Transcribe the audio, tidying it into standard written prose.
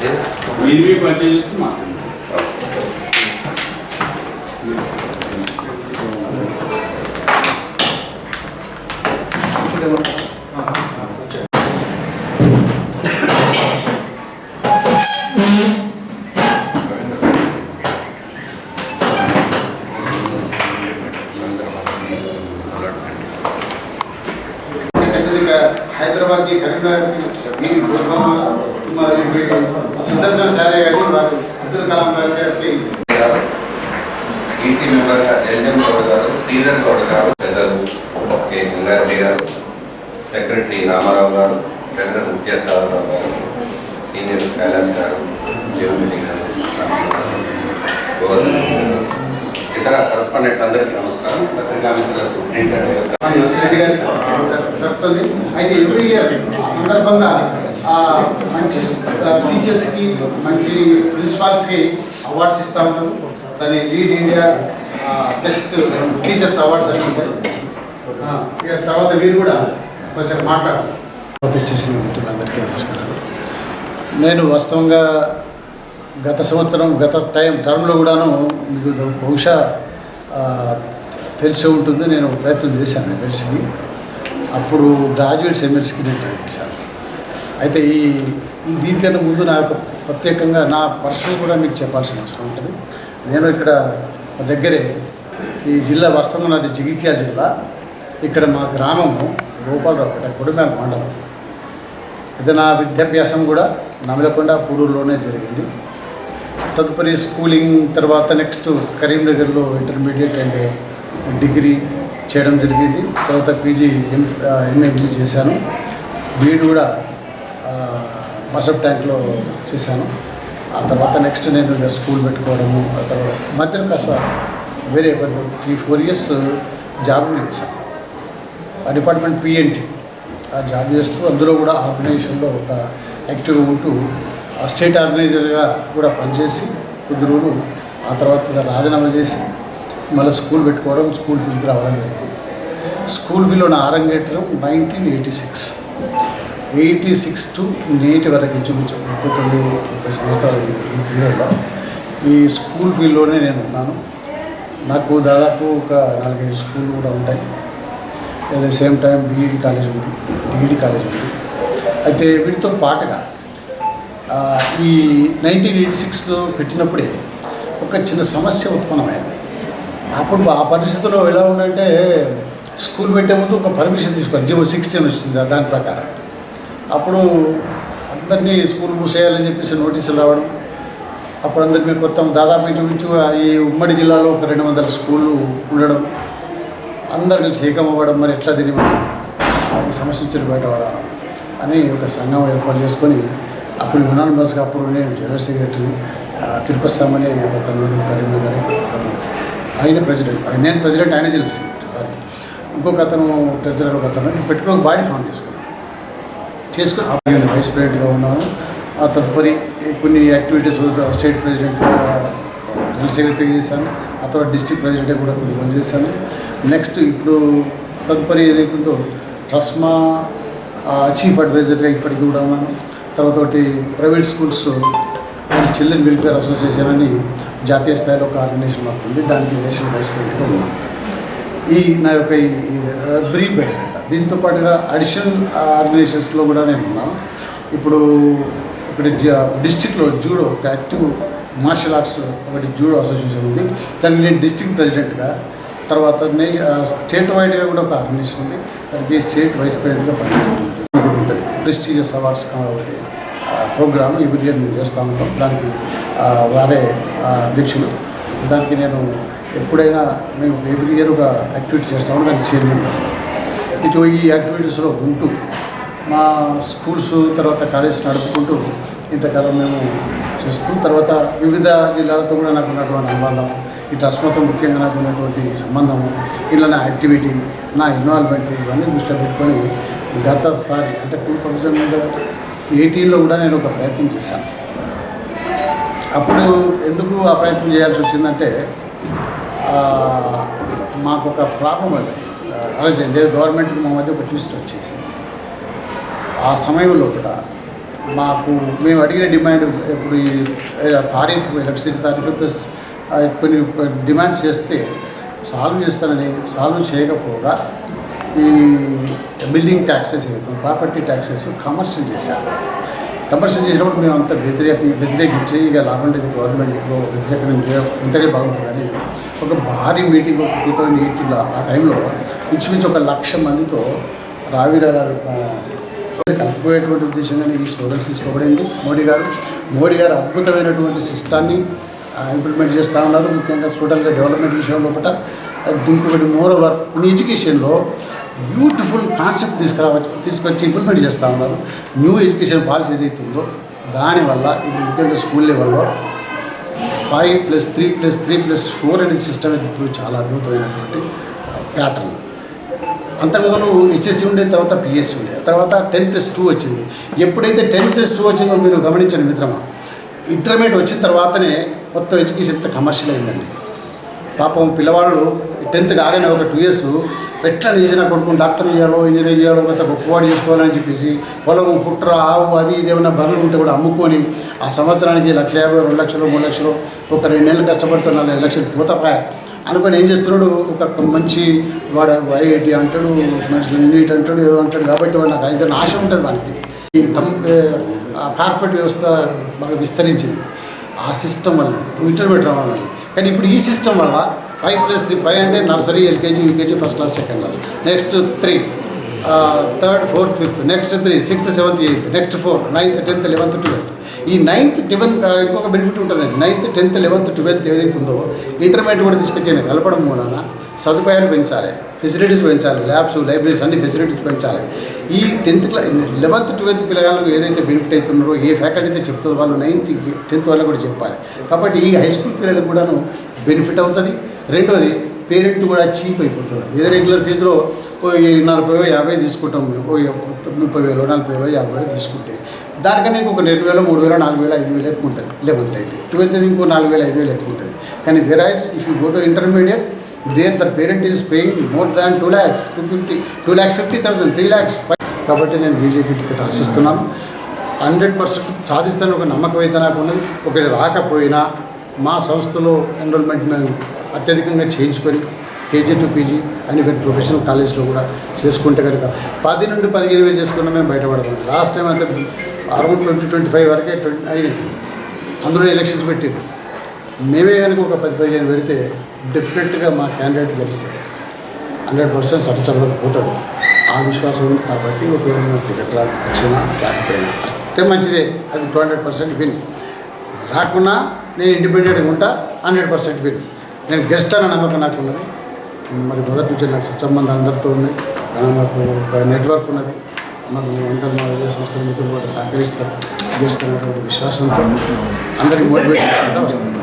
మీరు పరిచయం చేస్తూ మాట్లాడండి. హైదరాబాద్ కి కరీంనగర్ సుదర్శన సారే గారి వారు అబ్దుల్ కలాం గారికి ఈసీ మెంబర్గా జయజన్ గౌడ్ గారు, శ్రీధర్ గౌడ్ గారు, పెద్దలు కె గంగారెడ్డి గారు, సెక్రటరీ రామారావు గారు, ట్రెజరర్ విద్యాసాగరరావు గారు, సీనియర్ కైలాస్ గారు, జీవరెడ్డి గారు, ఇతర కరస్పాండెంట్ అందరికీ నమస్కారం. పత్రికా మిత్రులకు అయితే ఎవ్రీ ఇయర్ సందర్భంగా మంచి టీచర్స్కి మంచి ప్రిన్సిపాల్స్కి అవార్డ్స్ ఇస్తూ ఉంటారు. దాన్ని lead India best teachers awards అని ఉంటాయి. తర్వాత మీరు కూడా కొంచెం మాట్లాడారు. చేసిన మిత్రులందరికీ నమస్కారాలు. నేను వాస్తవంగా గత సంవత్సరం టర్మ్లో కూడాను మీకు బహుశా తెలిసి ఉంటుంది, నేను ప్రయత్నం చేశాను ఎమ్మెల్సీకి. అప్పుడు గ్రాడ్యుయేట్స్ ఎమ్మెల్సీకి నేను ట్రై చేశాను. అయితే దీనికన్నా ముందు నాకు ప్రత్యేకంగా నా పర్సనల్ కూడా మీకు చెప్పాల్సిన అవసరం ఉంటుంది. నేను ఇక్కడ దగ్గరే ఈ జిల్లా వాస్తవంగా నాది జగిత్యాల జిల్లా. ఇక్కడ మా గ్రామము గోపాలరావుపేట కొడిమేల మండలం. అయితే నా విద్యాభ్యాసం కూడా నమలకొండ పూడూరులోనే జరిగింది. తదుపరి స్కూలింగ్ తర్వాత నెక్స్ట్ కరీంనగర్లో ఇంటర్మీడియట్ అండ్ డిగ్రీ చేయడం జరిగింది. తర్వాత పీజీ ఎంఏ చేశాను. బీఈడి కూడా బసప్ ట్యాంక్లో చేశాను. ఆ తర్వాత నెక్స్ట్ నేను స్కూల్ పెట్టుకోవడము, ఆ తర్వాత మధ్యలో కాస్త వేరే 3-4 ఇయర్స్ జాబ్ చేశాను. ఆ డిపార్ట్మెంట్ పిఎన్టీ ఆ జాబ్ చేస్తూ అందులో కూడా ఆర్గనైజేషన్లో ఒక యాక్టివ్గా ఉంటూ స్టేట్ ఆర్గనైజర్గా కూడా పనిచేసి కొద్ది రోజులు ఆ తర్వాత రాజీనామా చేసి మళ్ళీ స్కూల్ పెట్టుకోవడం, స్కూల్ ఫీల్డ్కి రావడం జరిగింది. స్కూల్ ఫీల్డ్లో నా అరంగేట్రం 1986 టు నేటి వరకు ఇంచుమించు 39 సంవత్సరాలు ఈ పీరియడ్లో ఈ స్కూల్ ఫీల్డ్లోనే నేను ఉన్నాను. నాకు దాదాపు ఒక 4-5 స్కూళ్ళు కూడా ఉంటాయి. At the same time BEd college ఉంది, డిగ్రీ కాలేజ్ ఉంది. అయితే వీటితో పాటుగా ఈ 1986లో పెట్టినప్పుడే ఒక చిన్న సమస్య ఉత్పన్నమైంది. అప్పుడు ఆ పరిస్థితుల్లో ఎలా ఉందంటే స్కూల్ పెట్టే ముందు ఒక పర్మిషన్ తీసుకోవాలి, జీవో 16 వచ్చింది దాని ప్రకారం. అప్పుడు అందరినీ స్కూల్ మూసేయాలని చెప్పేసి నోటీసులు రావడం. అప్పుడు అందరినీ కొత్త దాదాపు ఇంచుమించు ఈ ఉమ్మడి జిల్లాలో ఒక 200 స్కూళ్ళు ఉండడం, అందరు కలిసి ఏకమవ్వడం. మరి ఎట్లా దీన్ని ఈ సమస్య నుంచి బయటపడాలి అని ఒక సంఘం ఏర్పాటు చేసుకొని అప్పుడు యునానిమస్గా అప్పుడు నేను జనరల్ సెక్రటరీ తిరుపతి సామని అతను కరీంనగర్, ఆయన ప్రెసిడెంట్, నేను ప్రెసిడెంట్, ఆయన జనరల్ సెక్రటరీ, ఇంకొక అతను ట్రెజరర్, ఒక అతను పెట్టుకుని బాడీ ఫామ్ చేసుకుని నేను వైస్ ప్రెసిడెంట్గా ఉన్నాను. ఆ తదుపరి కొన్ని యాక్టివిటీస్ స్టేట్ ప్రెసిడెంట్గా జనరల్ సెక్రటరీ చేశాను. ఆ తర్వాత డిస్ట్రిక్ట్ ప్రెసిడెంట్గా కూడా కొన్ని పనిచేశాను. నెక్స్ట్ ఇప్పుడు తదుపరి ఏదైతుందో ట్రస్మా చీఫ్ అడ్వైజర్గా ఇప్పటికీ కూడా ఉన్నాను. తర్వాత ఒకటి private schools and children welfare association అని జాతీయ స్థాయిలో ఒక ఆర్గనైజేషన్ మాకు ఉంది, దానికి నేషనల్ వైస్ ప్రెసిడెంట్గా ఉన్నాను. ఈ నా యొక్క ఈ బ్రీఫ్ బయోడేటా. దీంతో పాటుగా అడిషనల్ ఆర్గనైజేషన్స్లో కూడా నేను ఉన్నాను. ఇప్పుడు ఒకటి డిస్టిక్లో జూడో ఒక యాక్టివ్ మార్షల్ ఆర్ట్స్ ఒకటి జూడో అసోసియేషన్ ఉంది, దానికి నేను డిస్ట్రిక్ట్ ప్రెసిడెంట్గా. తర్వాత స్టేట్ వైడ్గా కూడా ఒక ఆర్గనైజేషన్ ఉంది, దానికి స్టేట్ వైస్ ప్రెసిడెంట్గా పనిచేస్తుంది. ఉంటుంది ప్రెస్టీజియస్ అవార్డ్స్ కాబట్టి ప్రోగ్రామ్ ఎవ్రీ ఇయర్ మేము చేస్తూ ఉంటాం. దానికి వారే అధ్యక్షులు. దానికి నేను ఎప్పుడైనా మేము ఎవ్రీ ఇయర్ ఒక యాక్టివిటీ చేస్తాము, దానికి చైర్మన్. ఇటు ఈ యాక్టివిటీస్లో ఉంటూ మా స్కూల్స్ తర్వాత కాలేజెస్ నడుపుకుంటూ ఇంతకాలం మేము చేస్తూ, తర్వాత వివిధ జిల్లాలతో కూడా నాకు ఉన్నటువంటి అనుబంధం, ఈ ట్రస్ట్తో ముఖ్యంగా నాకు ఉన్నటువంటి సంబంధము, ఇలా నా యాక్టివిటీ, నా ఇన్వాల్వ్మెంట్ ఇవన్నీ దృష్టిలో పెట్టుకొని గతసారి అంటే 2018లో కూడా నేను ఒక ప్రయత్నం చేశాను. అప్పుడు ఎందుకు ఆ ప్రయత్నం చేయాల్సి వచ్చిందంటే మాకు ఒక ప్రాబ్లం అది గవర్నమెంట్కి మా మధ్య ఒక ట్విస్ట్ వచ్చేసింది. ఆ సమయంలో కూడా మాకు మేము అడిగిన డిమాండ్ ఇప్పుడు ఈ తారీఫ్ ఎలక్ట్రిసిటీ తారీఫ్ ప్లస్ కొన్ని డిమాండ్స్ చేస్తే సాల్వ్ చేస్తానని సాల్వ్ చేయకపోగా ఈ బిల్డింగ్ ట్యాక్సెస్ అవుతాం ప్రాపర్టీ ట్యాక్సెస్ కమర్షియల్ చేశారు. కమర్షియల్ చేసినప్పుడు మేము అంత వ్యతిరేకించి ఇక లాభం లేదు గవర్నమెంట్లో వ్యతిరేకంగా ఉంటేనే బాగుంటుందని ఒక భారీ మీటింగ్ 2018 ఆ టైంలో ఇంచుమించు 1,00,000 మందితో రావిరాలు కలిపిపోయేటువంటి ఉద్దేశంగానే ఈ స్లోగన్స్ తీసుకోబడింది. మోడీ గారు అద్భుతమైనటువంటి సిస్టాన్ని ఇంప్లిమెంట్ చేస్తూ ఉన్నారు. ముఖ్యంగా స్టూడెంట్గా డెవలప్మెంట్ విషయంలో ఒకట ఇంకొకటి మోర్ ఓవర్ ఎడ్యుకేషన్లో బ్యూటిఫుల్ కాన్సెప్ట్ తీసుకొచ్చి ఇంప్లిమెంట్ చేస్తూ ఉన్నారు. న్యూ ఎడ్యుకేషన్ పాలసీ ఏదైతే ఉందో దానివల్ల ఇప్పుడు ముఖ్యంగా స్కూల్ లెవెల్లో 5+3+3+4 అనేది సిస్టమ్ అయితే చాలా అద్భుతమైనటువంటి ప్యాటర్న్. అంతకుముందు హెచ్ఎస్సి ఉండే తర్వాత పిఎస్సి ఉండే తర్వాత 10+2 వచ్చింది. ఎప్పుడైతే 10+2 వచ్చిందో మీరు గమనించండి మిత్రమా, ఇంటర్మీడియట్ వచ్చిన తర్వాతనే మొత్తం ఎడ్యుకేషన్ ఎంత కమర్షియల్ అయిందండి. పాపం పిల్లవాళ్ళు 10th కాగానే ఒక 2 years ఎట్లా చేసిన కొడుకుని డాక్టర్ చేయాలో ఇంజనీర్ చేయాలో కొంత గొప్పవాడు చేసుకోవాలని చెప్పేసి పొలము పుట్ర ఆవు అది ఇది ఏమైనా బర్రెలు ఉంటే కూడా అమ్ముకొని ఆ సంవత్సరానికి 1,50,000 2 లక్షలు 3 లక్షలు ఒక 2 నెలలు కష్టపడుతున్న 4-5 లక్షలు పోతపాయ అనుకొని ఏం చేస్తున్నాడు, ఒక మంచి వాడు ఐఐటి అంటాడు, మంచి నీట్ అంటాడు, ఏదో అంటాడు. కాబట్టి వాడు నాకు ఏదైనా ఆశ ఉంటుంది వానికి. ఈ కార్పొరేట్ వ్యవస్థ బాగా విస్తరించింది ఆ సిస్టమ్ వల్ల, ఇంటర్మీడియట్ రావడం వల్ల. కానీ ఇప్పుడు ఈ సిస్టమ్ వల్ల 5+3 5 అంటే nursery, LKG, UKG, first class, second class, next 3 3rd 4th 5th, next 3 6th 7th 8th, next 4 9th 10th 11th 12th. ఈ 9th 10th ఇంకొక బెనిఫిట్ ఉంటుందండి. 9th 10th 11th 12th ఏదైతే ఉందో ఇంటర్మీడియట్ కూడా తీసుకొచ్చి కలపడం మూలన సదుపాయాలు పెంచాలి, ఫెసిలిటీస్ పెంచాలి, ల్యాబ్స్, లైబ్రరీస్ అన్ని ఫెసిలిటీస్ పెంచాలి. ఈ 10th 11th 12th పిల్లగాళ్ళకు ఏదైతే బెనిఫిట్ అవుతున్నారో ఏ ఫ్యాకల్టీ అయితే చెప్తుందో వాళ్ళు 9th 10th వాళ్ళకి కూడా చెప్పాలి. కాబట్టి ఈ హై స్కూల్ పిల్లలకు కూడాను బెనిఫిట్ అవుతుంది. రెండోది పేరెంట్ కూడా చీప్ అయిపోతుంది. ఏదో రెగ్యులర్ ఫీజులో 40,000 50,000 తీసుకుంటాం మేము, 30,000 40,000 50,000 తీసుకుంటే దానికన్నా ఇంకొక 2,000 3,000 4,000 5,000 ఎక్కువ ఉంటుంది. 11th అయితే 12th అయితే ఇంకో 4,000 5,000 ఎక్కువ ఉంటుంది. కానీ whereas if you go to intermediate their parent is paying more than 2 lakhs 2,50,000 3 lakhs. కాబట్టి నేను బీజేపీ టికెట్ ఆశిస్తున్నాను. 100% సాధిస్తాను ఒక నమ్మకం అయితే నాకు ఉన్నది. ఒకటి రాకపోయినా మా సంస్థలో ఎన్రోల్మెంట్ మేము అత్యధికంగా చేయించుకొని కేజీ టు పీజీ అండ్ ఇక్కడ ప్రొఫెషనల్ కాలేజ్లో కూడా చేసుకుంటే కనుక 10 నుండి 15,000 చేసుకున్నా మేము బయటపడతాం. లాస్ట్ టైం అయితే అరౌండ్ 20-25 వరకే అయినాయి. అందులో ఎలక్షన్స్ పెట్టారు. మేమే కనుక ఒక 10-15 పెడితే డెఫినెట్గా మా క్యాండిడేట్ గెలుస్తాడు. 100% సటచబడకు పోతాడు. ఆ విశ్వాసం ఉంది. కాబట్టి ఒకవేళ టికెట్ వచ్చినా రాకపోయినా వస్తే మంచిదే, అది 200% విన్. రాకున్నా నేను ఇండిపెండెంట్గా ఉంటా, 100% విన్. నేను గెలుస్తానని నమ్మకం నాకు ఉన్నది. మరి మొదటి నుంచి నాకు సత్సంబంధాలు అందరితో ఉన్నాయి. మాకు ఒక నెట్వర్క్ ఉన్నది. మాకు అందరూ మా విద్యా సంస్థల మిత్రులు కూడా సహకరిస్తారు. గెలుస్తున్నటువంటి విశ్వాసంతో అందరికీ మోటివేట్ చేసుకుంటూ వస్తాను.